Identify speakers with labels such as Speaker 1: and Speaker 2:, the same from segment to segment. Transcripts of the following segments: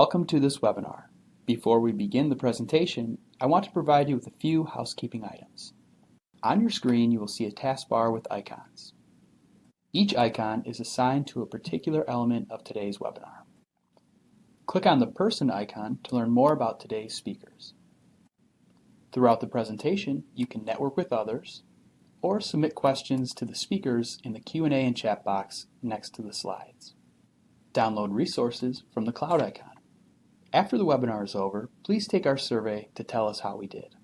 Speaker 1: Welcome to this webinar. Before we begin the presentation, I want to provide you with a few housekeeping items. On your screen, you will see a taskbar with icons. Each icon is assigned to a particular element of today's webinar. Click on the person icon to learn more about today's speakers. Throughout the presentation, you can network with others or submit questions to the speakers in the Q&A and chat box next to the slides. Download resources from the cloud icon. After the webinar is over, please take our survey to tell us how we did.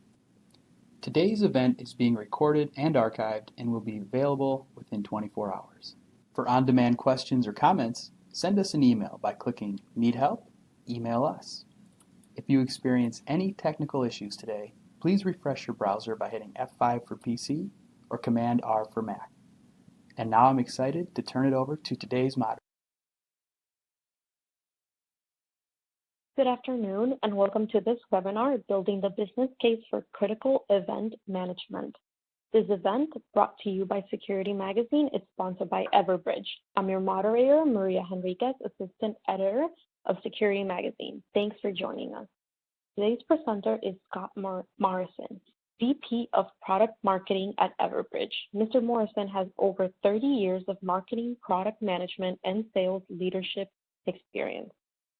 Speaker 1: Today's event is being recorded and archived and will be available within 24 hours. For on-demand questions or comments, send us an email by clicking Need Help? Email us. If you experience any technical issues today, please refresh your browser by hitting F5 for PC or Command R for Mac. And now I'm excited to turn it over to today's moderator.
Speaker 2: Good afternoon and welcome to this webinar, Building the Business Case for Critical Event Management. This event, brought to you by Security Magazine, is sponsored by Everbridge. I'm your moderator, Maria Henriquez, Assistant Editor of Security Magazine. Thanks for joining us. Today's presenter is Scott Morrison, VP of Product Marketing at Everbridge. Mr. Morrison has over 30 years of marketing, product management, and sales leadership experience.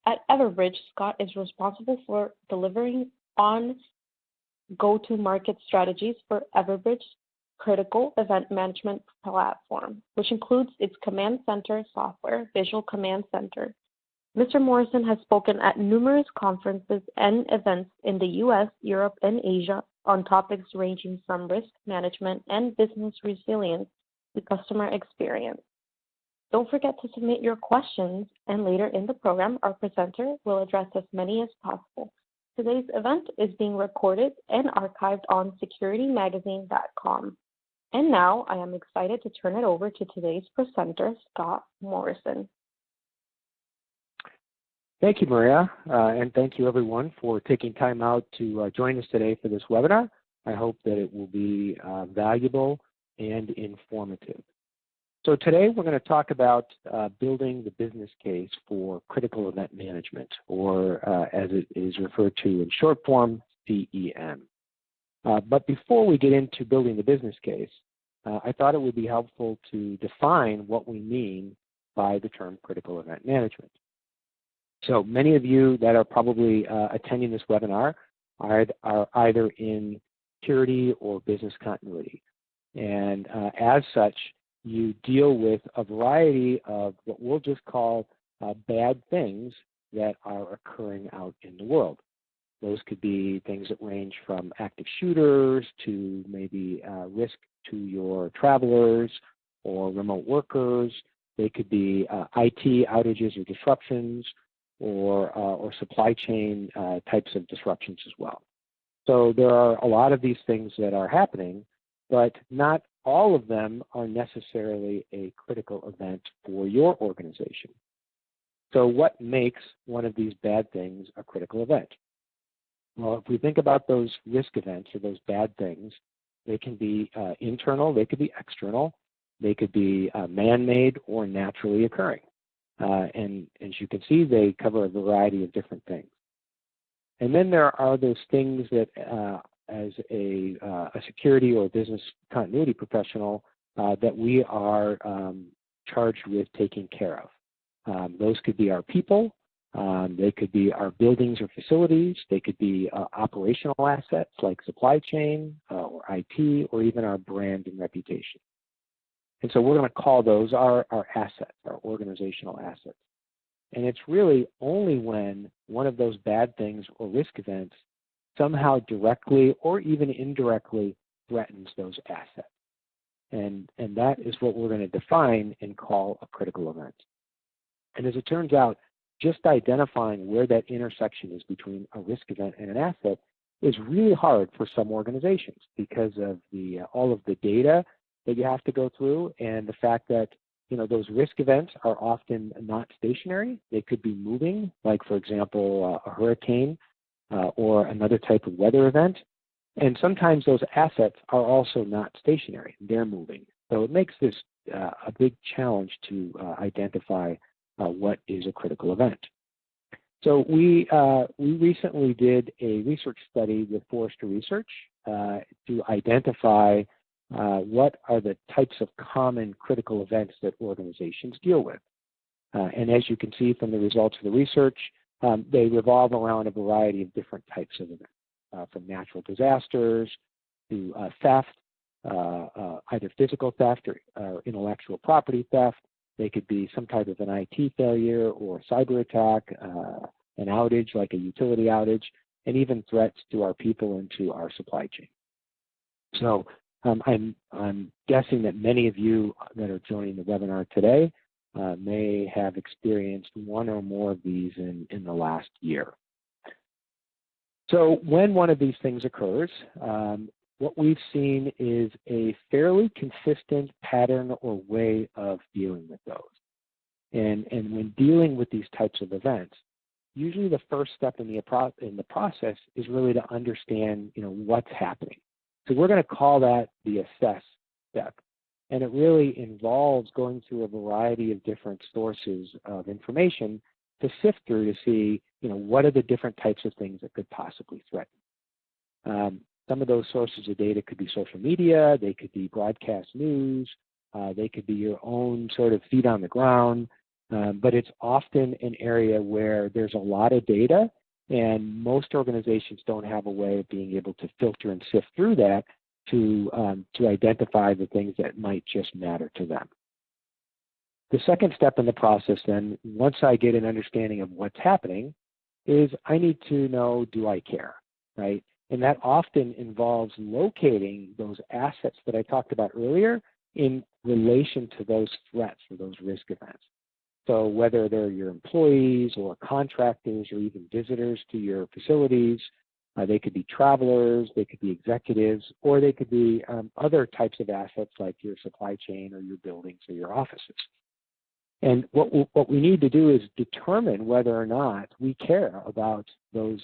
Speaker 2: At Everbridge, Scott is responsible for delivering on go-to-market strategies for Everbridge's critical event management platform, which includes its command center software, Visual Command Center. Mr. Morrison has spoken at numerous conferences and events in the US, Europe, and Asia on topics ranging from risk management and business resilience to customer experience. Don't forget to submit your questions, and later in the program, our presenter will address as many as possible. Today's event is being recorded and archived on securitymagazine.com. And now I am excited to turn it over to today's presenter, Scott Morrison.
Speaker 3: Thank you, Maria, and thank you everyone for taking time out to join us today for this webinar. I hope that it will be valuable and informative. So today we're going to talk about building the business case for critical event management, or as it is referred to in short form, CEM. But before we get into building the business case, I thought it would be helpful to define what we mean by the term critical event management. So many of you that are probably attending this webinar are either in security or business continuity. And as such, you deal with a variety of what we'll just call bad things that are occurring out in the world. Those could be things that range from active shooters to maybe risk to your travelers or remote workers. They could be IT outages or disruptions or supply chain types of disruptions as well. So there are a lot of these things that are happening, but not all of them are necessarily a critical event for your organization. So what makes one of these bad things a critical event? Well, if we think about those risk events or those bad things, they can be internal, they could be external, they could be man-made or naturally occurring. And as you can see, they cover a variety of different things. And then there are those things that as a security or business continuity professional that we are charged with taking care of. Those could be our people, they could be our buildings or facilities, they could be operational assets like supply chain or IT, or even our brand and reputation. And so we're going to call those our assets, our organizational assets. And it's really only when one of those bad things or risk events somehow directly or even indirectly threatens those assets. And that is what we're going to define and call a critical event. And as it turns out, just identifying where that intersection is between a risk event and an asset is really hard for some organizations because of all of the data that you have to go through, and the fact that those risk events are often not stationary. They could be moving, like for example, a hurricane or another type of weather event. And sometimes those assets are also not stationary. They're moving. So it makes this a big challenge to identify what is a critical event. So we recently did a research study with Forrester Research to identify what are the types of common critical events that organizations deal with. And as you can see from the results of the research, they revolve around a variety of different types of events, from natural disasters to theft, either physical theft or intellectual property theft. They could be some type of an IT failure or cyber attack, an outage like a utility outage, and even threats to our people and to our supply chain. So I'm guessing that many of you that are joining the webinar today may have experienced one or more of these in the last year. So when one of these things occurs, what we've seen is a fairly consistent pattern or way of dealing with those. And when dealing with these types of events, usually the first step in the process is really to understand, what's happening. So we're going to call that the assess step. And it really involves going through a variety of different sources of information to sift through to see, what are the different types of things that could possibly threaten. Some of those sources of data could be social media, they could be broadcast news, they could be your own sort of feet on the ground, but it's often an area where there's a lot of data, and most organizations don't have a way of being able to filter and sift through that to identify the things that might just matter to them. The second step in the process then, once I get an understanding of what's happening, is I need to know, do I care, right? And that often involves locating those assets that I talked about earlier in relation to those threats or those risk events. So whether they're your employees or contractors or even visitors to your facilities, they could be travelers, they could be executives, or they could be other types of assets like your supply chain or your buildings or your offices. And what we need to do is determine whether or not we care about those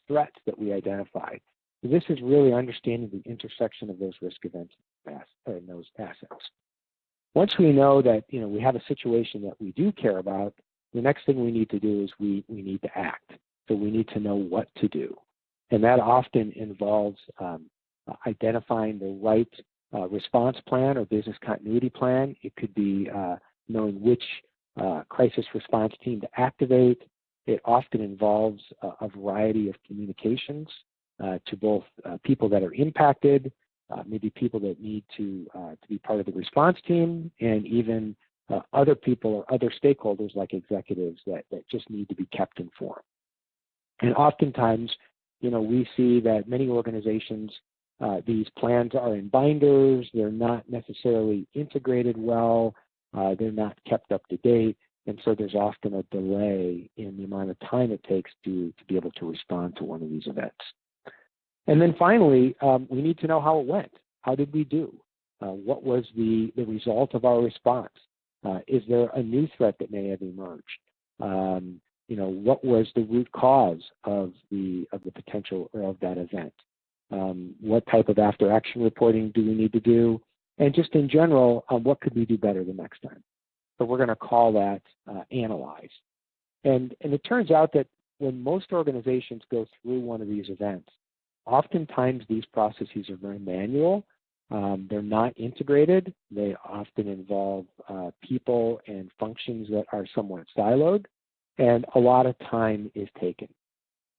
Speaker 3: threats that we identified. So this is really understanding the intersection of those risk events and those assets. Once we know that we have a situation that we do care about, the next thing we need to do is we need to act. So we need to know what to do. And that often involves identifying the right response plan or business continuity plan. It could be knowing which crisis response team to activate. It often involves a variety of communications to both people that are impacted, maybe people that need to be part of the response team, and even other people or other stakeholders like executives that just need to be kept informed. And oftentimes, we see that many organizations, these plans are in binders, they're not necessarily integrated well, they're not kept up to date, and so there's often a delay in the amount of time it takes to be able to respond to one of these events. And then finally, we need to know how it went. How did we do? What was the result of our response? Is there a new threat that may have emerged? What was the root cause of the potential or of that event? What type of after action reporting do we need to do? And just in general, what could we do better the next time? So we're going to call that analyze. And it turns out that when most organizations go through one of these events, oftentimes these processes are very manual. They're not integrated. They often involve people and functions that are somewhat siloed, and a lot of time is taken.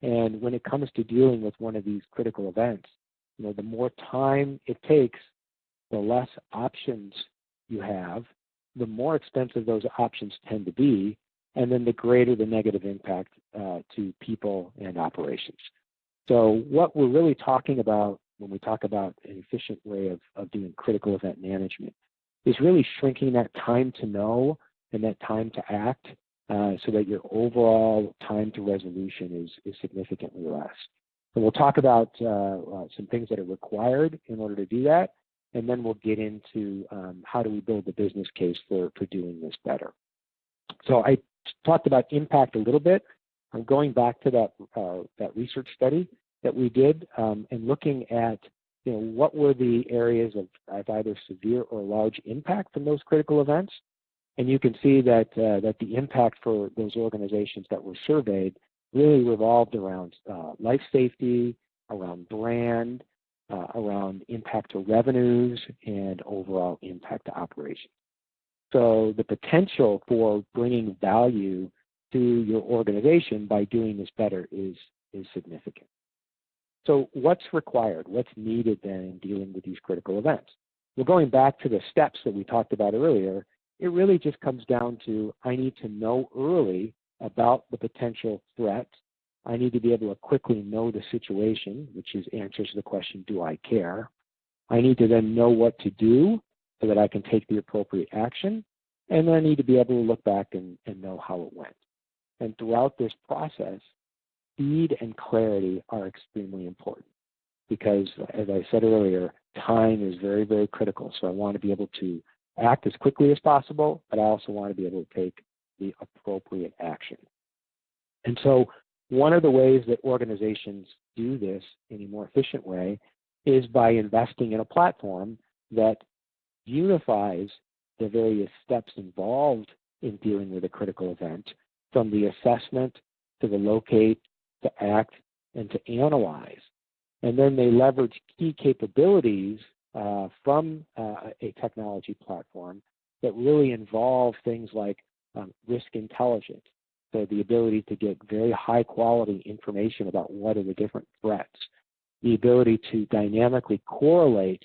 Speaker 3: And when it comes to dealing with one of these critical events, the more time it takes, the less options you have, the more expensive those options tend to be, and then the greater the negative impact to people and operations. So what we're really talking about when we talk about an efficient way of doing critical event management is really shrinking that time to know and that time to act so that your overall time to resolution is significantly less. So we'll talk about some things that are required in order to do that, and then we'll get into how do we build the business case for doing this better. So I talked about impact a little bit. I'm going back to that research study that we did and looking at what were the areas of either severe or large impact from those critical events. And you can see that the impact for those organizations that were surveyed really revolved around life safety, around brand, around impact to revenues, and overall impact to operations. So the potential for bringing value to your organization by doing this better is significant. So what's required? What's needed then in dealing with these critical events? Well, going back to the steps that we talked about earlier, it really just comes down to I need to know early about the potential threat. I need to be able to quickly know the situation, which answers the question, do I care? I need to then know what to do so that I can take the appropriate action. And then I need to be able to look back and know how it went. And throughout this process, speed and clarity are extremely important because, as I said earlier, time is very, very critical. So I want to be able to act as quickly as possible, but I also want to be able to take the appropriate action. And so one of the ways that organizations do this in a more efficient way is by investing in a platform that unifies the various steps involved in dealing with a critical event, from the assessment to the locate, to act, and to analyze. And then they leverage key capabilities from a technology platform that really involve things like risk intelligence, so the ability to get very high quality information about what are the different threats, the ability to dynamically correlate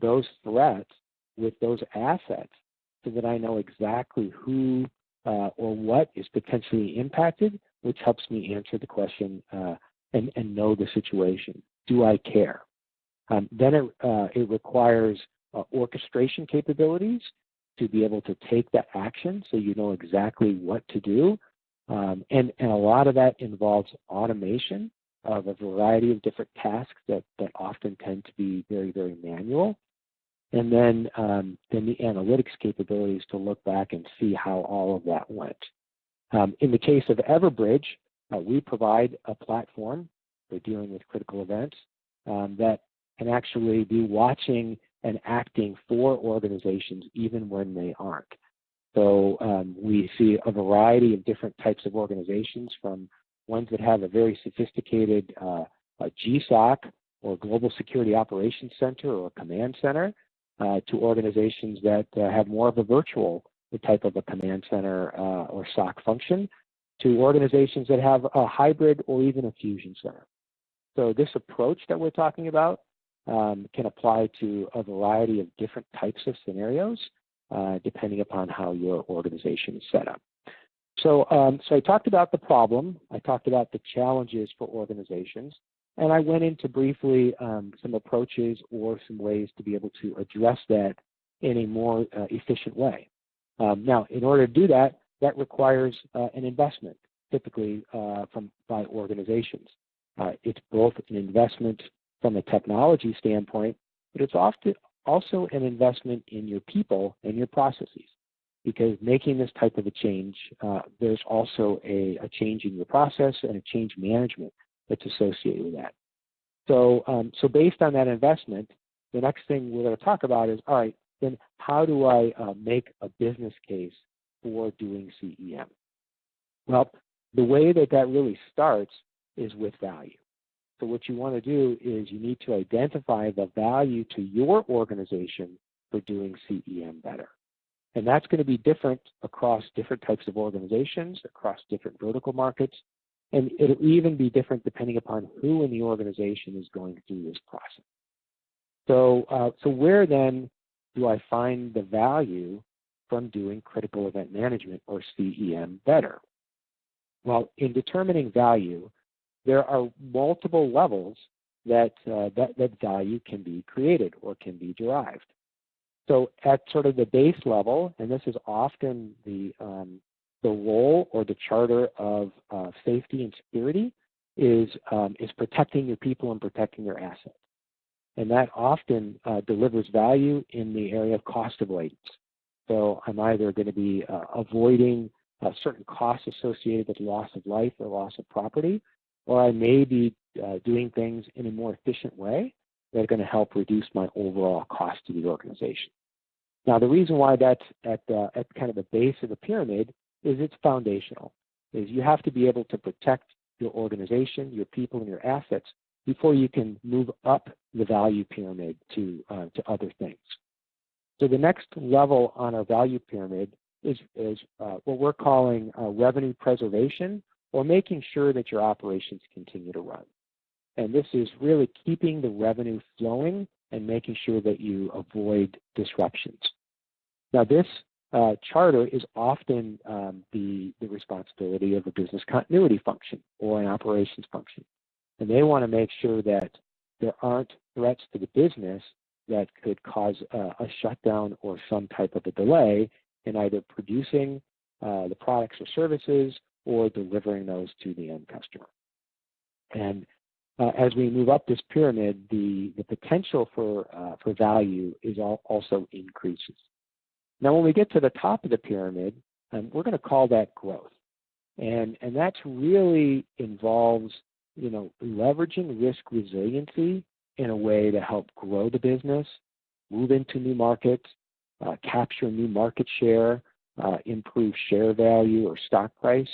Speaker 3: those threats with those assets so that I know exactly who or what is potentially impacted, which helps me answer the question and know the situation. Do I care? Then it requires orchestration capabilities to be able to take that action so you know exactly what to do. And a lot of that involves automation of a variety of different tasks that often tend to be very, very manual. And then the analytics capabilities to look back and see how all of that went. In the case of Everbridge, we provide a platform for dealing with critical events that can actually be watching and acting for organizations even when they aren't. So we see a variety of different types of organizations, from ones that have a very sophisticated GSOC or Global Security Operations Center or Command Center, to organizations that have more of a virtual type of a command center or SOC function, to organizations that have a hybrid or even a fusion center. So this approach that we're talking about can apply to a variety of different types of scenarios, depending upon how your organization is set up. So I talked about the problem, I talked about the challenges for organizations, and I went into briefly some approaches or some ways to be able to address that in a more efficient way. Now, in order to do that, that requires an investment, typically by organizations. It's both an investment from a technology standpoint, but it's often also an investment in your people and your processes, because making this type of a change, there's also a change in your process and a change management that's associated with that. So, so based on that investment, the next thing we're going to talk about is, all right, then how do I make a business case for doing CEM? Well, the way that really starts is with value. So what you want to do is you need to identify the value to your organization for doing CEM better. And that's going to be different across different types of organizations, across different vertical markets, and it'll even be different depending upon who in the organization is going through this process. So, so where then do I find the value from doing critical event management or CEM better? Well, in determining value, there are multiple levels that value can be created or can be derived. So at sort of the base level, and this is often the role or the charter of safety and security, is protecting your people and protecting your assets. And that often delivers value in the area of cost avoidance. So I'm either going to be avoiding certain costs associated with loss of life or loss of property, or I may be doing things in a more efficient way that are going to help reduce my overall cost to the organization. Now, the reason why that's at kind of the base of the pyramid is it's foundational. Is you have to be able to protect your organization, your people, and your assets before you can move up the value pyramid to other things. So the next level on our value pyramid is what we're calling revenue preservation, or making sure that your operations continue to run. And this is really keeping the revenue flowing and making sure that you avoid disruptions. Now, this charter is often the responsibility of a business continuity function or an operations function. And they want to make sure that there aren't threats to the business that could cause a shutdown or some type of a delay in either producing the products or services or delivering those to the end customer. And as we move up this pyramid, the potential for value is also increases. Now, when we get to the top of the pyramid, we're going to call that growth. And that's really involves, leveraging risk resiliency in a way to help grow the business, move into new markets, capture new market share, improve share value or stock price.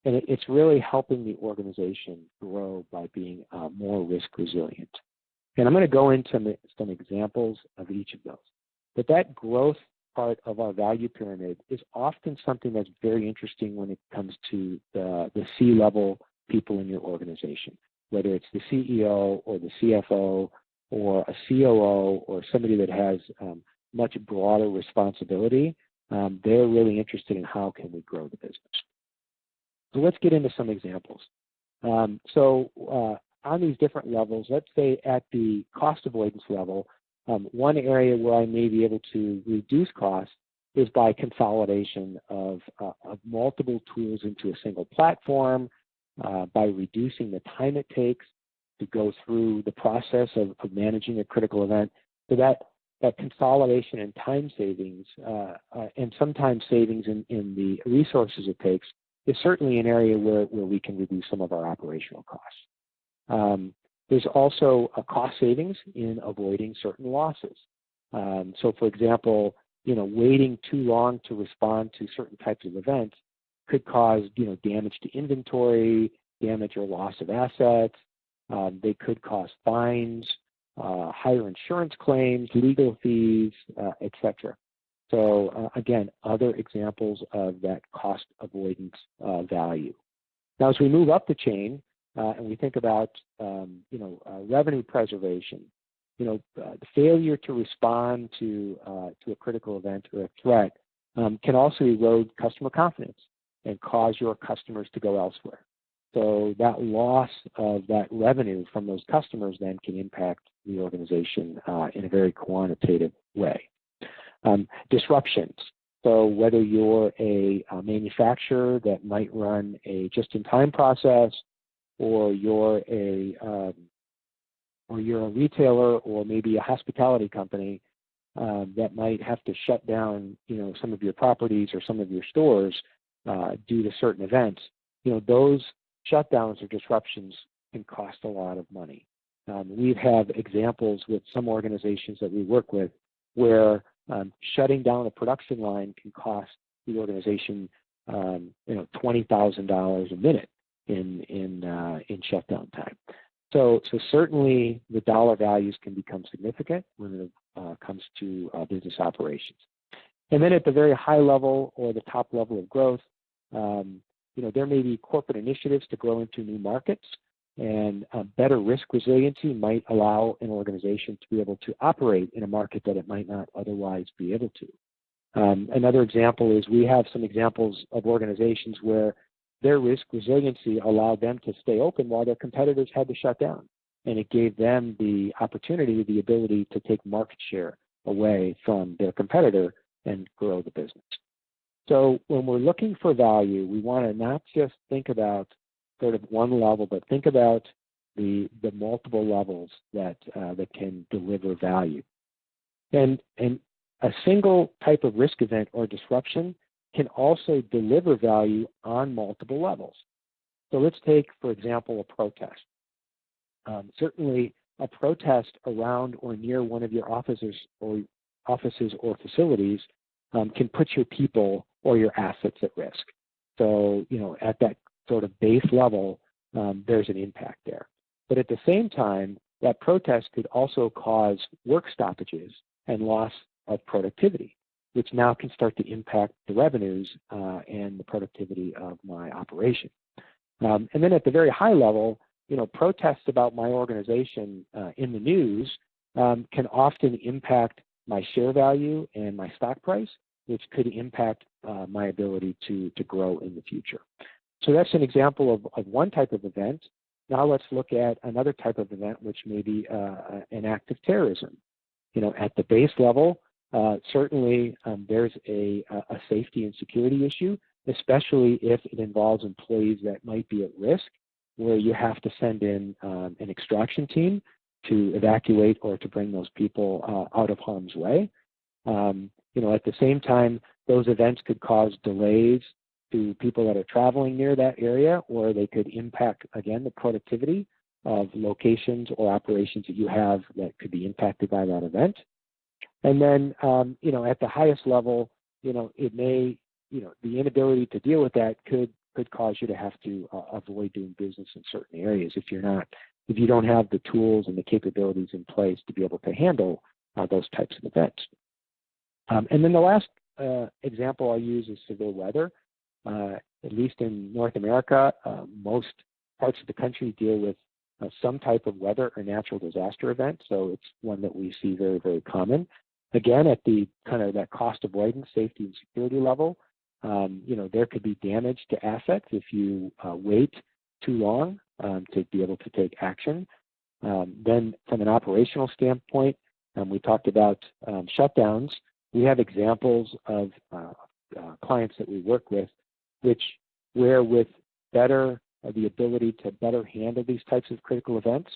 Speaker 3: And it's really helping the organization grow by being more risk resilient. And I'm going to go into some examples of each of those. But that growth part of our value pyramid is often something that's very interesting when it comes to the C-level people in your organization, whether it's the CEO or the CFO or a COO or somebody that has much broader responsibility. They're really interested in how can we grow the business. So let's get into some examples. On these different levels, let's say at the cost avoidance level, one area where I may be able to reduce costs is by consolidation of multiple tools into a single platform, by reducing the time it takes to go through the process of managing a critical event. So that consolidation and time savings, and sometimes savings in the resources it takes, is certainly an area where we can reduce some of our operational costs. There's also a cost savings in avoiding certain losses. So, for example, waiting too long to respond to certain types of events could cause, damage to inventory, damage or loss of assets. They could cause fines, higher insurance claims, legal fees, etc. So, again, other examples of that cost avoidance value. Now, as we move up the chain and we think about, revenue preservation, the failure to respond to a critical event or a threat can also erode customer confidence and cause your customers to go elsewhere. So that loss of that revenue from those customers then can impact the organization in a very quantitative way. Disruptions. So whether you're a manufacturer that might run a just-in-time process, or you're a retailer, or maybe a hospitality company that might have to shut down, some of your properties or some of your stores due to certain events, those shutdowns or disruptions can cost a lot of money. We have examples with some organizations that we work with where shutting down a production line can cost the organization, $20,000 a minute in shutdown time. So certainly the dollar values can become significant when it comes to business operations. And then at the very high level or the top level of growth, there may be corporate initiatives to grow into new markets, and better risk resiliency might allow an organization to be able to operate in a market that it might not otherwise be able to. Another example is we have some examples of organizations where their risk resiliency allowed them to stay open while their competitors had to shut down. And it gave them the opportunity, the ability to take market share away from their competitor and grow the business. So when we're looking for value, we want to not just think about sort of one level, but think about the multiple levels that can deliver value. And a single type of risk event or disruption can also deliver value on multiple levels. So let's take, for example, a protest. Certainly, a protest around or near one of your offices or facilities can put your people or your assets at risk. So, at that sort of base level, there's an impact there. But at the same time, that protest could also cause work stoppages and loss of productivity, which now can start to impact the revenues and the productivity of my operation. And then at the very high level, protests about my organization in the news can often impact my share value and my stock price, which could impact my ability to grow in the future. So that's an example of one type of event. Now let's look at another type of event, which may be an act of terrorism. At the base level, certainly there's a safety and security issue, especially if it involves employees that might be at risk, where you have to send in an extraction team to evacuate or to bring those people out of harm's way. At the same time, those events could cause delays to people that are traveling near that area, or they could impact, again, the productivity of locations or operations that you have that could be impacted by that event. And then, at the highest level, it may, the inability to deal with that could cause you to have to avoid doing business in certain areas if you don't have the tools and the capabilities in place to be able to handle those types of events. And then the last example I'll use is severe weather. At least in North America, most parts of the country deal with some type of weather or natural disaster event, so it's one that we see very, very common. Again, at the kind of that cost avoidance, safety, and security level, there could be damage to assets if you wait too long to be able to take action. Then from an operational standpoint, we talked about shutdowns. We have examples of clients that we work with, where with the ability to better handle these types of critical events,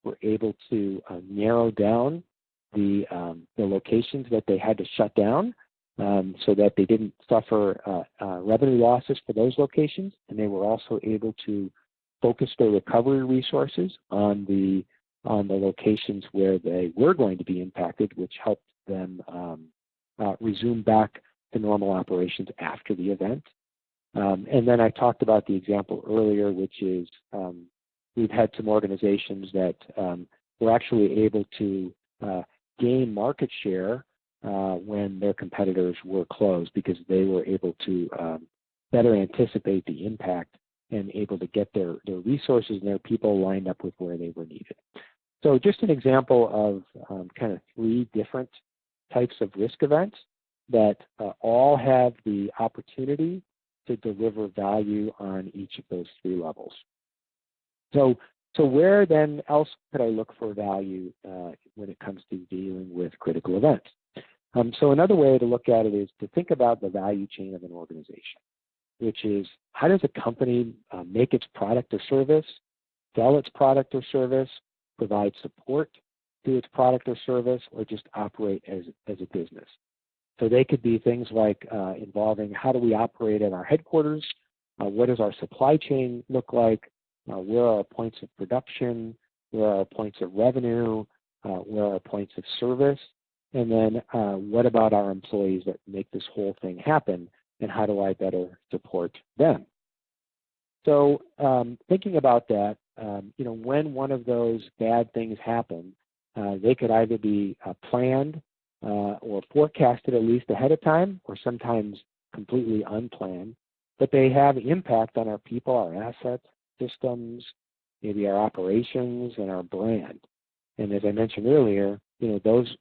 Speaker 3: we're able to narrow down the locations that they had to shut down so that they didn't suffer revenue losses for those locations, and they were also able to focus their recovery resources on the locations where they were going to be impacted, which helped them resume back to normal operations after the event. And then I talked about the example earlier, which is we've had some organizations that were actually able to gain market share when their competitors were closed because they were able to better anticipate the impact and able to get their resources and their people lined up with where they were needed. So just an example of kind of 3 different types of risk events that all have the opportunity to deliver value on each of those 3 levels. So where then else could I look for value when it comes to dealing with critical events? So another way to look at it is to think about the value chain of an organization, which is how does a company make its product or service, sell its product or service, provide support to its product or service, or just operate as a business. So they could be things like involving how do we operate at our headquarters, what does our supply chain look like, where are our points of production, where are our points of revenue, where are our points of service, and then what about our employees that make this whole thing happen, and how do I better support them? So thinking about that, when one of those bad things happen, they could either be planned or forecasted at least ahead of time, or sometimes completely unplanned, but they have impact on our people, our assets, systems, maybe our operations, and our brand. And as I mentioned earlier, those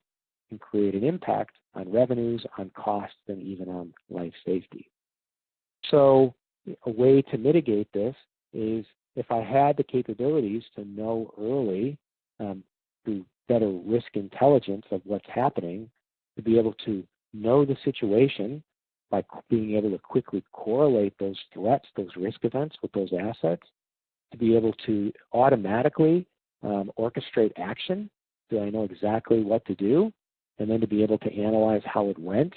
Speaker 3: can create an impact on revenues, on costs, and even on life safety. So a way to mitigate this is if I had the capabilities to know early through better risk intelligence of what's happening, to be able to know the situation by being able to quickly correlate those threats, those risk events with those assets, to be able to automatically orchestrate action so I know exactly what to do, and then to be able to analyze how it went,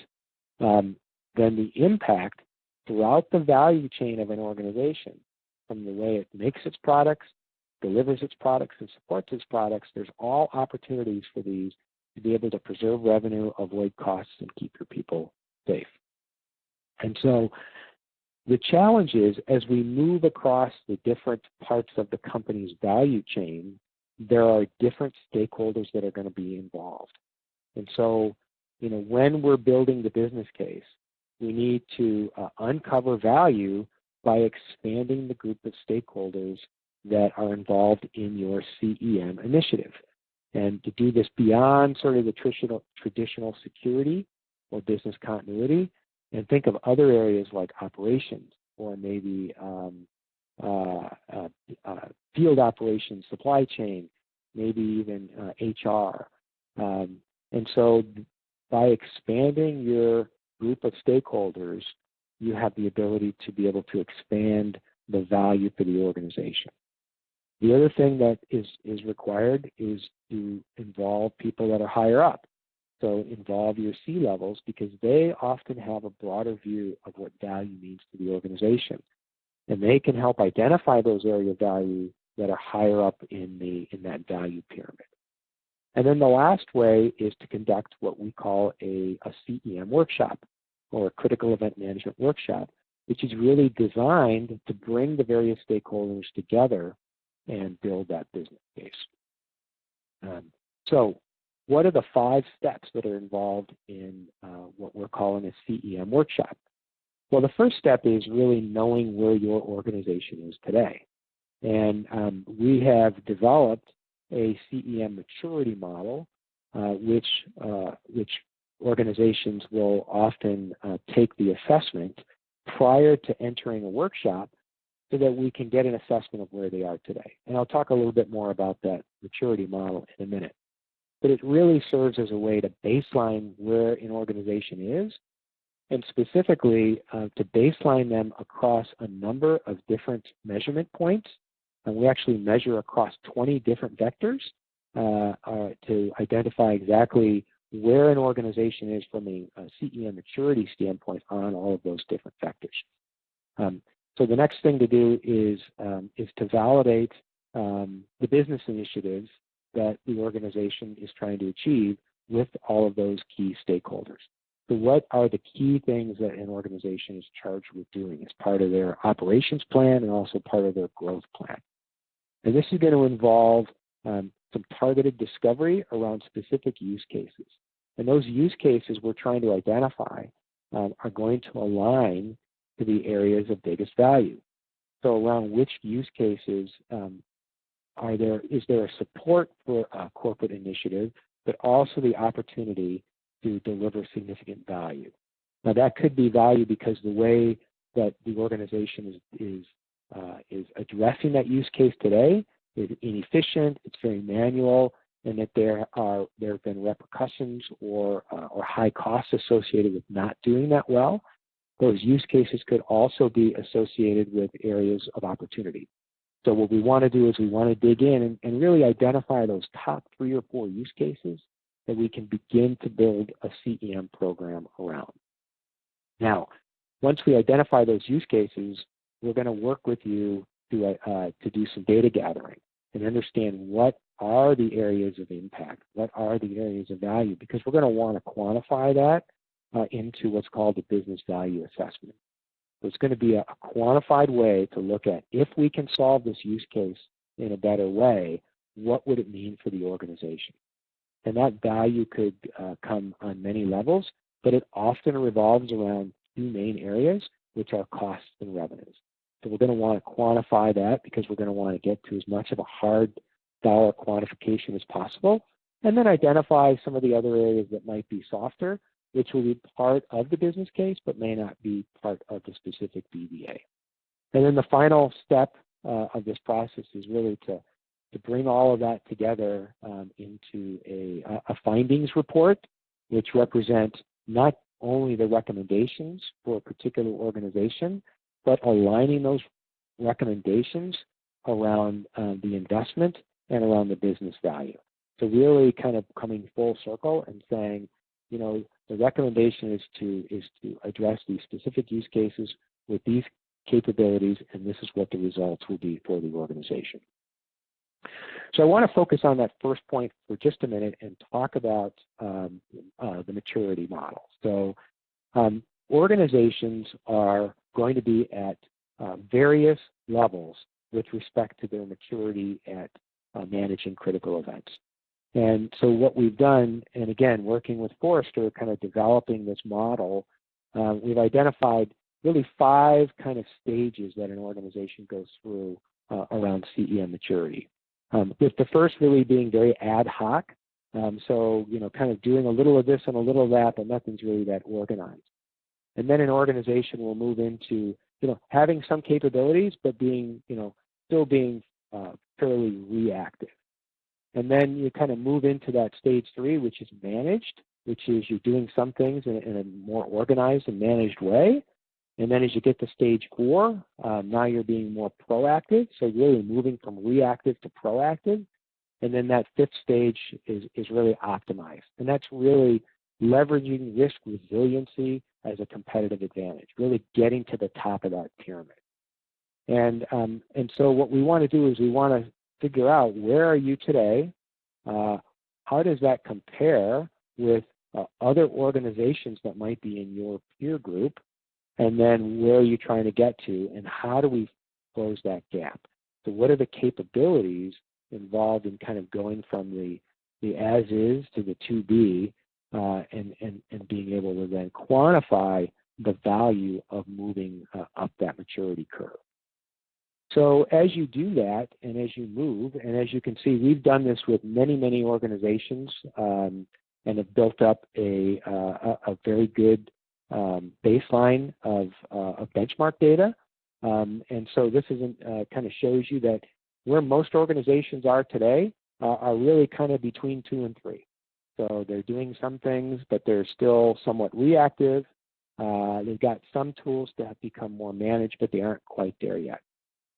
Speaker 3: then the impact throughout the value chain of an organization, from the way it makes its products, delivers its products, and supports its products, there's all opportunities for these to be able to preserve revenue, avoid costs, and keep your people safe. And so The challenge is, as we move across the different parts of the company's value chain, there are different stakeholders that are going to be involved. And so, when we're building the business case, we need to uncover value by expanding the group of stakeholders that are involved in your CEM initiative. And to do this beyond sort of the traditional security or business continuity, and think of other areas like operations or maybe field operations, supply chain, maybe even HR. And so by expanding your group of stakeholders, you have the ability to be able to expand the value for the organization. The other thing that is required is to involve people that are higher up. So involve your C-levels, because they often have a broader view of what value means to the organization. And they can help identify those areas of value that are higher up in that value pyramid. And then the last way is to conduct what we call a CEM workshop, or a critical event management workshop, which is really designed to bring the various stakeholders together and build that business case. So what are the 5 steps that are involved in what we're calling a CEM workshop? Well, the first step is really knowing where your organization is today. And we have developed a CEM maturity model, which organizations will often take the assessment prior to entering a workshop so that we can get an assessment of where they are today. And I'll talk a little bit more about that maturity model in a minute. But it really serves as a way to baseline where an organization is, and specifically to baseline them across a number of different measurement points. And we actually measure across 20 different vectors to identify exactly where an organization is from a CEM maturity standpoint on all of those different vectors. So the next thing to do is to validate the business initiatives that the organization is trying to achieve with all of those key stakeholders. So what are the key things that an organization is charged with doing as part of their operations plan and also part of their growth plan? And this is going to involve some targeted discovery around specific use cases. And those use cases we're trying to identify are going to align to the areas of biggest value. So around which use cases is there a support for a corporate initiative, but also the opportunity to deliver significant value. Now that could be value because the way that the organization is addressing that use case today is inefficient, it's very manual, and that there have been repercussions or high costs associated with not doing that well. Those use cases could also be associated with areas of opportunity. So what we want to do is we want to dig in and really identify those top 3 or 4 use cases that we can begin to build a CEM program around. Now, once we identify those use cases, we're going to work with you to do some data gathering and understand what are the areas of impact, what are the areas of value, because we're going to want to quantify that into what's called a business value assessment. So it's going to be a quantified way to look at, if we can solve this use case in a better way, what would it mean for the organization? And that value could come on many levels, but it often revolves around 2 main areas, which are costs and revenues. So we're going to want to quantify that because we're going to want to get to as much of a hard dollar quantification as possible, and then identify some of the other areas that might be softer, which will be part of the business case, but may not be part of the specific BVA. And then the final step of this process is really to bring all of that together into a findings report, which represent not only the recommendations for a particular organization, but aligning those recommendations around the investment and around the business value. So really kind of coming full circle and saying, the recommendation is to address these specific use cases with these capabilities, and this is what the results will be for the organization. So I want to focus on that first point for just a minute and talk about the maturity model. So organizations are going to be at various levels with respect to their maturity at managing critical events. And so what we've done, and again, working with Forrester, kind of developing this model, we've identified really 5 kind of stages that an organization goes through around CEM maturity. With the first really being very ad hoc, so kind of doing a little of this and a little of that, but nothing's really that organized. And then an organization will move into having some capabilities, but being still being fairly reactive. And then you kind of move into that stage 3, which is managed, which is you're doing some things in a more organized and managed way. And then as you get to stage 4, now you're being more proactive, so really moving from reactive to proactive. And then that 5th stage is really optimized. And that's really leveraging risk resiliency as a competitive advantage, really getting to the top of that pyramid. And so what we want to do is we want to figure out, where are you today? How does that compare with other organizations that might be in your peer group? And then where are you trying to get to, and how do we close that gap? So what are the capabilities involved in kind of going from the as is to the to be, and being able to then quantify the value of moving up that maturity curve. So as you do that, and as you move, and as you can see, we've done this with many, many organizations, and have built up a very good baseline of benchmark data. And so this isn't kind of shows you that where most organizations are today are really kind of between 2 and 3. So they're doing some things, but they're still somewhat reactive. They've got some tools to have become more managed, but they aren't quite there yet.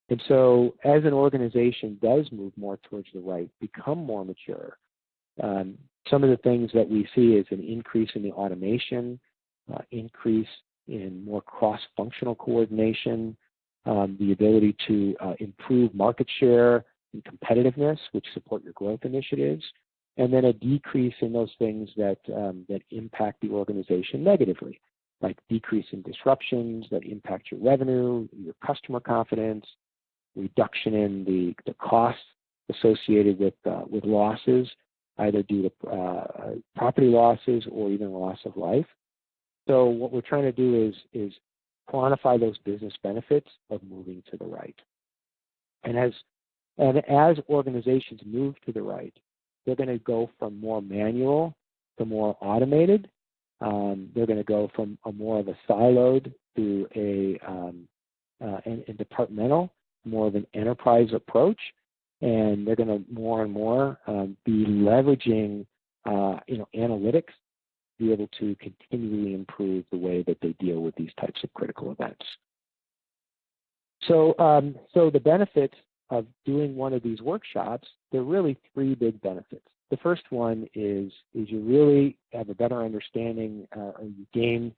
Speaker 3: And so as an organization does move more towards the right, become more mature, some of the things that we see is an increase in the automation, increase in more cross-functional coordination, the ability to improve market share and competitiveness, which support your growth initiatives, and then a decrease in those things that impact the organization negatively, like decrease in disruptions that impact your revenue, your customer confidence, reduction in the costs associated with losses, either due to property losses or even loss of life. So what we're trying to do is quantify those business benefits of moving to the right. And as organizations move to the right, they're going to go from more manual to more automated. They're going to go from a more of a siloed to a departmental, more of an enterprise approach, and they're going to more and more be leveraging analytics to be able to continually improve the way that they deal with these types of critical events. So the benefits of doing one of these workshops, there are really 3 big benefits. The first one is you really have a better understanding, or you gain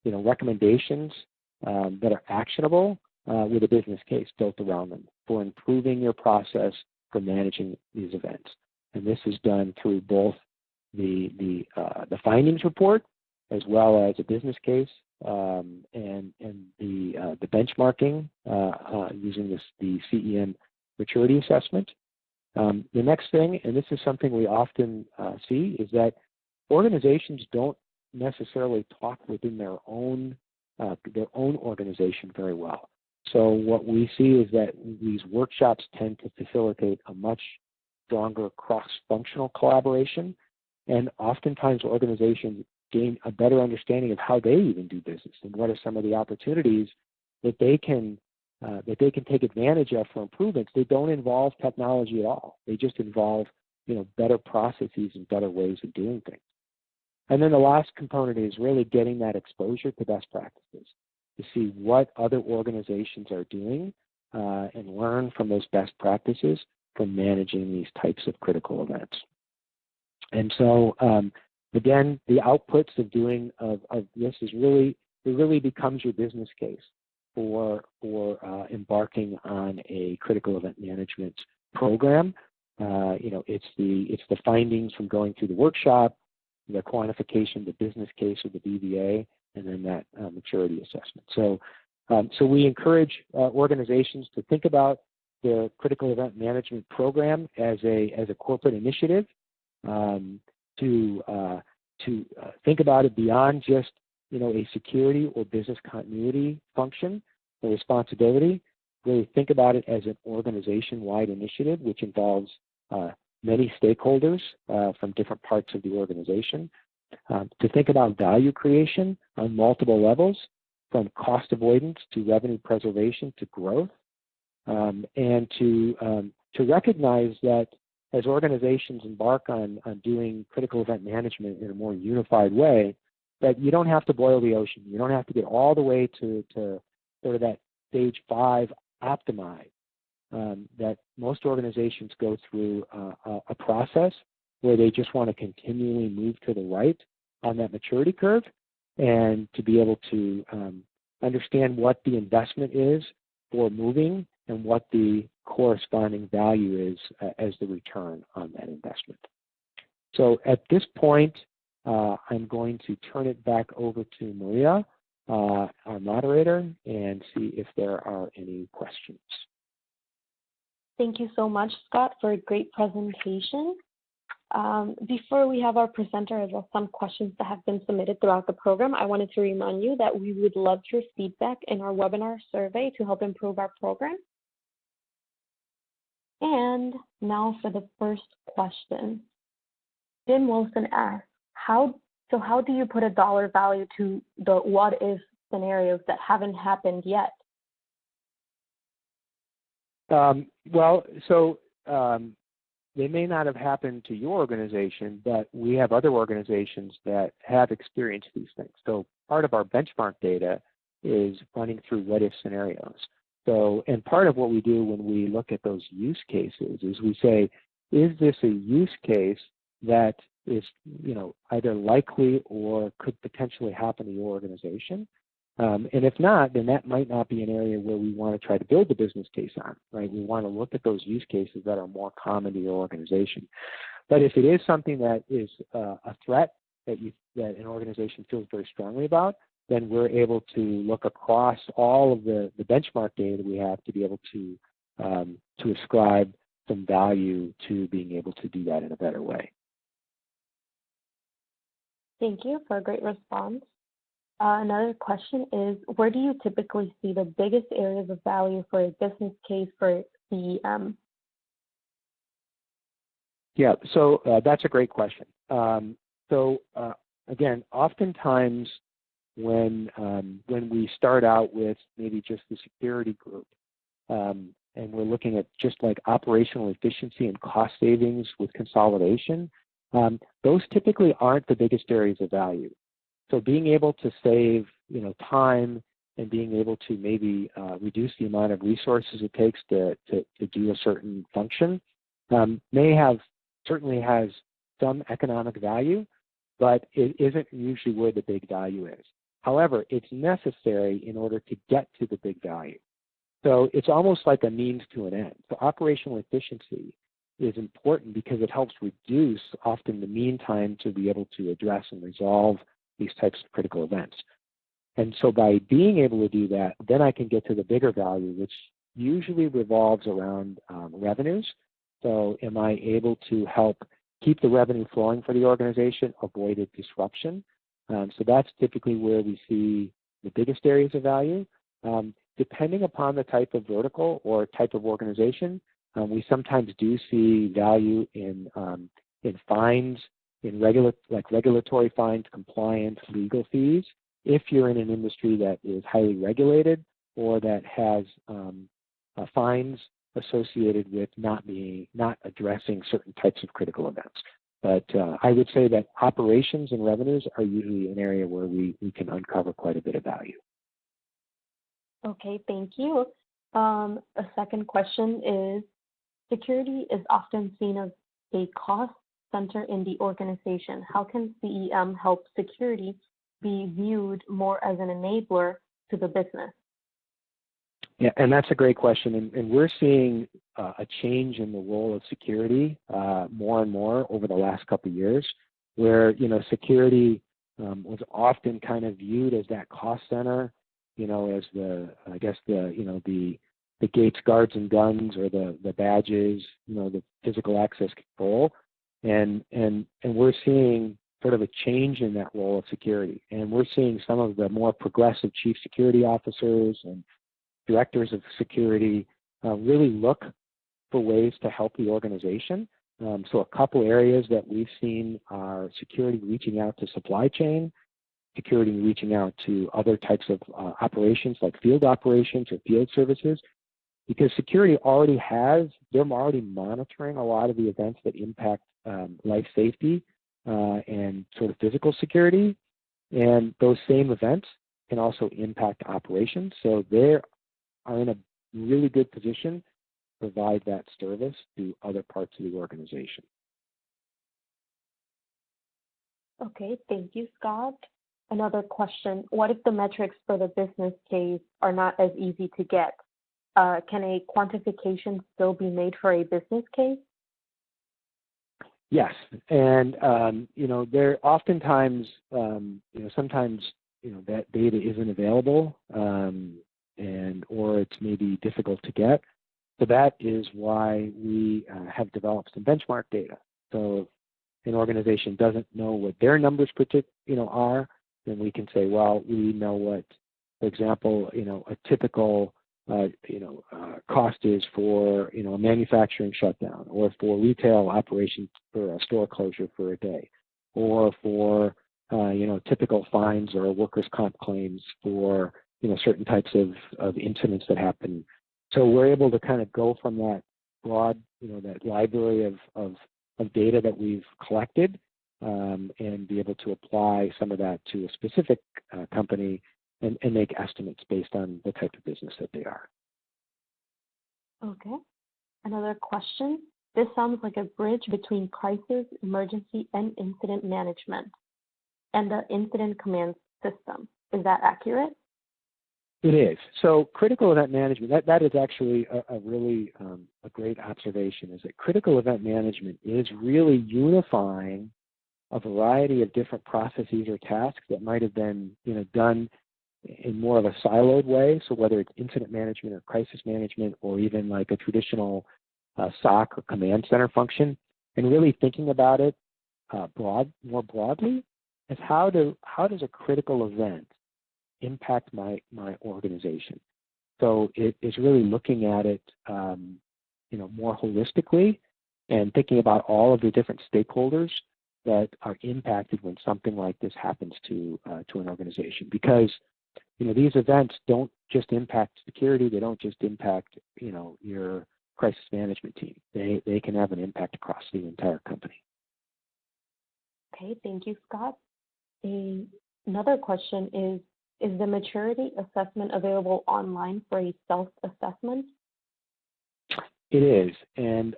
Speaker 3: recommendations that are actionable with a business case built around them for improving your process for managing these events. And this is done through both the findings report as well as a business case, and the benchmarking using the CEM maturity assessment. The next thing, and this is something we often see, is that organizations don't necessarily talk within their own organization very well. So what we see is that these workshops tend to facilitate a much stronger cross-functional collaboration, and oftentimes organizations gain a better understanding of how they even do business and what are some of the opportunities that they can take advantage of for improvements. They don't involve technology at all. They just involve better processes and better ways of doing things. And then the last component is really getting that exposure to best practices, to see what other organizations are doing and learn from those best practices for managing these types of critical events. And so, again, the outputs of doing of this is really, it really becomes your business case for embarking on a critical event management program. It's the findings from going through the workshop, the quantification, the business case of the BVA, and then that maturity assessment. So So we encourage organizations to think about their critical event management program as a corporate initiative, to think about it beyond just a security or business continuity function or responsibility. Really think about it as an organization-wide initiative, which involves many stakeholders from different parts of the organization. To think about value creation on multiple levels, from cost avoidance to revenue preservation to growth, and to recognize that as organizations embark on doing critical event management in a more unified way, that you don't have to boil the ocean. You don't have to get all the way to sort of that stage 5 optimize. That most organizations go through a process where they just want to continually move to the right on that maturity curve, and to be able to understand what the investment is for moving and what the corresponding value is as the return on that investment. So at this point, I'm going to turn it back over to Maria, our moderator, and see if there are any questions.
Speaker 2: Thank you so much, Scott, for a great presentation. Before we have our presenter address some questions that have been submitted throughout the program, I wanted to remind you that we would love your feedback in our webinar survey to help improve our program. And now for the first question. Jim Wilson asks, how do you put a dollar value to the what-if scenarios that haven't happened yet?
Speaker 3: They may not have happened to your organization, but we have other organizations that have experienced these things. So part of our benchmark data is running through what-if scenarios. So, and part of what we do when we look at those use cases is we say, is this a use case that is, either likely or could potentially happen to your organization? And if not, then that might not be an area where we want to try to build the business case on, right? We want to look at those use cases that are more common to your organization. But if it is something that is a threat that an organization feels very strongly about, then we're able to look across all of the benchmark data that we have to be able to ascribe some value to being able to do that in a better way.
Speaker 2: Thank you for a great response. Another question is, where do you typically see the biggest areas of value for a business case for CEM?
Speaker 3: Yeah, so that's a great question. Again, oftentimes when we start out with maybe just the security group, and we're looking at just like operational efficiency and cost savings with consolidation, those typically aren't the biggest areas of value. So being able to save, time and being able to maybe reduce the amount of resources it takes to do a certain function certainly has some economic value, but it isn't usually where the big value is. However, it's necessary in order to get to the big value. So it's almost like a means to an end. So operational efficiency is important because it helps reduce often the mean time to be able to address and resolve these types of critical events. And so by being able to do that, then I can get to the bigger value, which usually revolves around revenues. So am I able to help keep the revenue flowing for the organization, avoid a disruption? So that's typically where we see the biggest areas of value. Depending upon the type of vertical or type of organization, we sometimes do see value in fines, in regulatory fines, compliance, legal fees, if you're in an industry that is highly regulated or that has fines associated with not addressing certain types of critical events. But I would say that operations and revenues are usually an area where we can uncover quite a bit of value.
Speaker 2: Okay, thank you. A second question is, security is often seen as a cost center in the organization. How can CEM help security be viewed more as an enabler to the business?
Speaker 3: Yeah, and that's a great question. And we're seeing a change in the role of security more and more over the last couple of years, where security was often kind of viewed as that cost center as I guess the gates, guards, and guns, or the badges, the physical access control, and we're seeing sort of a change in that role of security, and we're seeing some of the more progressive chief security officers and directors of security really look for ways to help the organization. So a couple areas that we've seen are security reaching out to supply chain, security reaching out to other types of operations like field operations or field services, because security they're already monitoring a lot of the events that impact life safety and sort of physical security, and those same events can also impact operations. So they are in a really good position to provide that service to other parts of the organization.
Speaker 2: Okay, thank you, Scott. Another question, what if the metrics for the business case are not as easy to get? Can a quantification still be made for a business case?
Speaker 3: Yes, and there oftentimes, sometimes that data isn't available, or it's maybe difficult to get. So that is why we have developed some benchmark data. So if an organization doesn't know what their numbers are, then we can say, well, we know what, for example, a typical cost is for a manufacturing shutdown, or for retail operations for a store closure for a day, or for typical fines or workers' comp claims for certain types of incidents that happen. So we're able to kind of go from that broad, that library of data that we've collected, and be able to apply some of that to a specific company and make estimates based on the type of business that they are.
Speaker 2: Okay. Another question. This sounds like a bridge between crisis, emergency, and incident management and the incident command system. Is that accurate?
Speaker 3: It is. So critical event management, that is actually a really a great observation, is that critical event management is really unifying a variety of different processes or tasks that might have been done in more of a siloed way. So whether it's incident management or crisis management, or even like a traditional SOC or command center function, and really thinking about it more broadly, is how does a critical event impact my organization? So it is really looking at it more holistically, and thinking about all of the different stakeholders that are impacted when something like this happens to an organization. Because these events don't just impact security; they don't just impact your crisis management team. They can have an impact across the entire company.
Speaker 2: Okay, thank you, Scott. Another question is the maturity assessment available online for a self-assessment?
Speaker 3: It is, and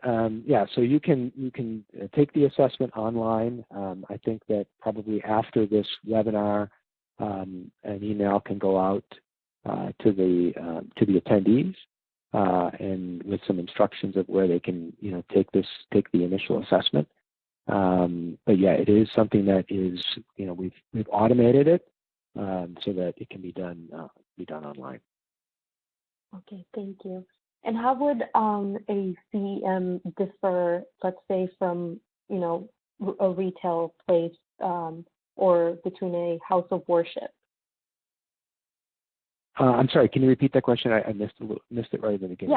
Speaker 3: so you can take the assessment online. I think that probably after this webinar, an email can go out to the attendees, and with some instructions of where they can take the initial assessment. But yeah, it is something that is we've automated it so that it can be done online.
Speaker 2: Okay, thank you. And how would a CEM differ, let's say, from a retail place or between a house of worship?
Speaker 3: I'm sorry, can you repeat that question? I missed it right at the beginning.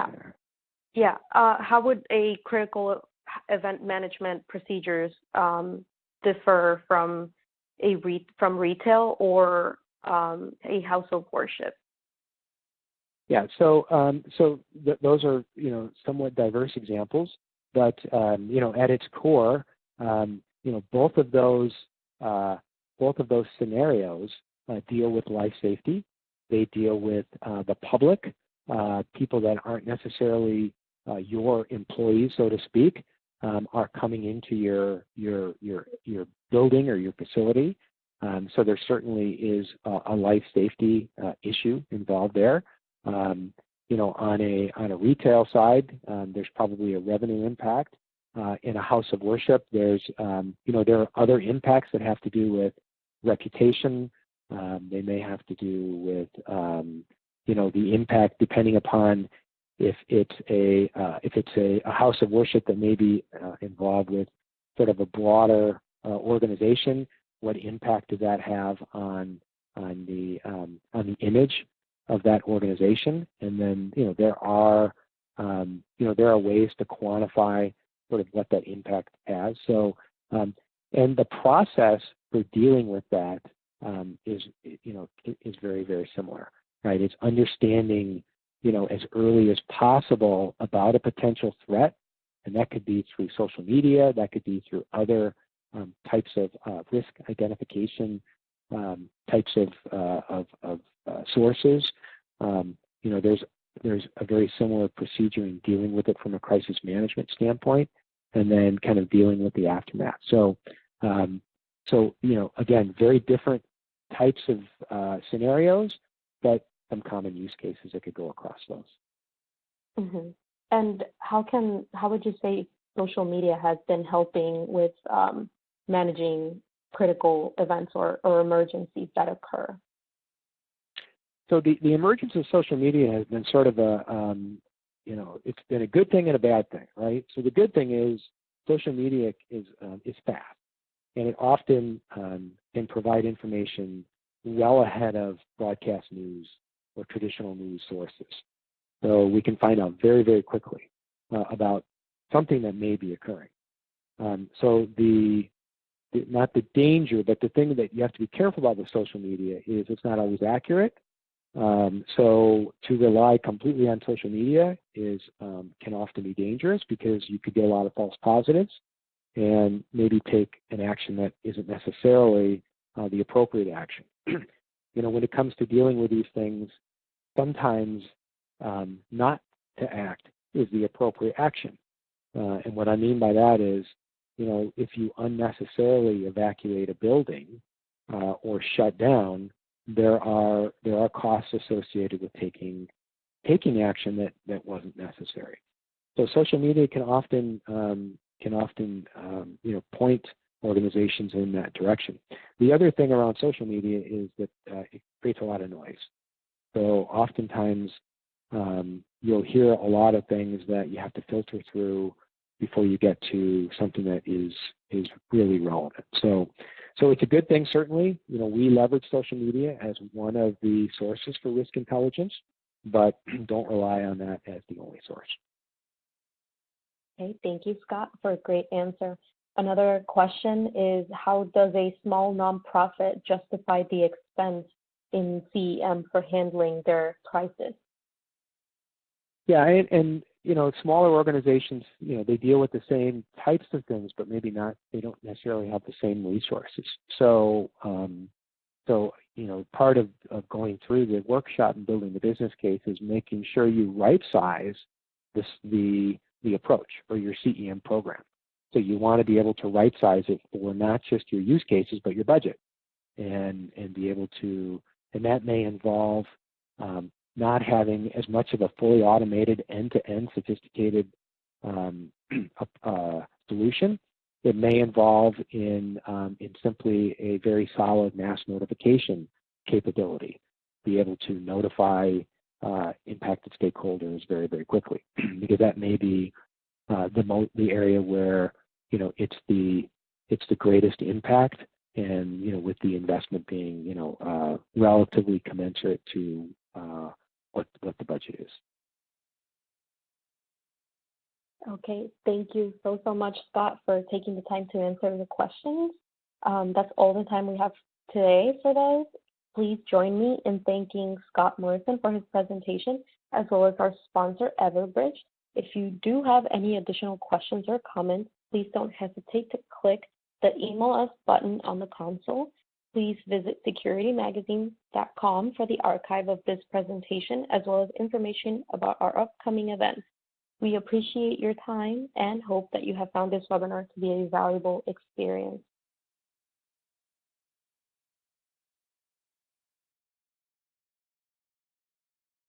Speaker 2: Yeah. How would a critical event management procedures differ from retail or a house of worship?
Speaker 3: Yeah, so those are somewhat diverse examples, but at its core, both of those scenarios deal with life safety. They deal with the public, people that aren't necessarily your employees, so to speak, are coming into your building or your facility. So there certainly is a life safety issue involved there. On a retail side, there's probably a revenue impact. In a house of worship, there are other impacts that have to do with reputation, They may have to do with, the impact depending upon if it's a house of worship that may be involved with sort of a broader organization. What impact does that have on the image of that organization? And then there are ways to quantify sort of what that impact has. So and the process for dealing with that is very, very similar, right? It's understanding as early as possible about a potential threat, and that could be through social media, that could be through other types of risk identification types of sources. There's a very similar procedure in dealing with it from a crisis management standpoint, and then kind of dealing with the aftermath. So again, very different types of scenarios, but some common use cases that could go across those.
Speaker 2: Mm-hmm. And how would you say social media has been helping with managing critical events or emergencies that occur?
Speaker 3: So the emergence of social media has been sort of it's been a good thing and a bad thing, right? So the good thing is social media is fast, and it often can provide information well ahead of broadcast news or traditional news sources. So we can find out very, very quickly about something that may be occurring. So not the danger, but the thing that you have to be careful about with social media is it's not always accurate. So to rely completely on social media can often be dangerous, because you could get a lot of false positives and maybe take an action that isn't necessarily the appropriate action. When it comes to dealing with these things, sometimes not to act is the appropriate action. And what I mean by that is, if you unnecessarily evacuate a building or shut down, there are costs associated with taking action that wasn't necessary. So social media can often point organizations in that direction. The other thing around social media is that it creates a lot of noise. So oftentimes you'll hear a lot of things that you have to filter through before you get to something that is really relevant. So it's a good thing, certainly. We leverage social media as one of the sources for risk intelligence, but don't rely on that as the only source.
Speaker 2: Okay, thank you, Scott, for a great answer. Another question is, how does a small nonprofit justify the expense in CEM for handling their crisis?
Speaker 3: Yeah, and smaller organizations, they deal with the same types of things, but maybe not. They don't necessarily have the same resources. So part of going through the workshop and building the business case is making sure you right size the approach or your CEM program. So you want to be able to right size it for not just your use cases, but your budget, and be able to, and that may involve not having as much of a fully automated end-to-end sophisticated solution. It may involve in simply a very solid mass notification capability, be able to notify impacted stakeholders very, very quickly, because that may be the area where it's the greatest impact, and with the investment being relatively commensurate to what the budget is.
Speaker 2: Okay, thank you so much, Scott, for taking the time to answer the questions. That's all the time we have today for those. Please join me in thanking Scott Morrison for his presentation, as well as our sponsor, Everbridge. If you do have any additional questions or comments, please don't hesitate to click the Email Us button on the console. Please visit securitymagazine.com for the archive of this presentation, as well as information about our upcoming events. We appreciate your time and hope that you have found this webinar to be a valuable experience.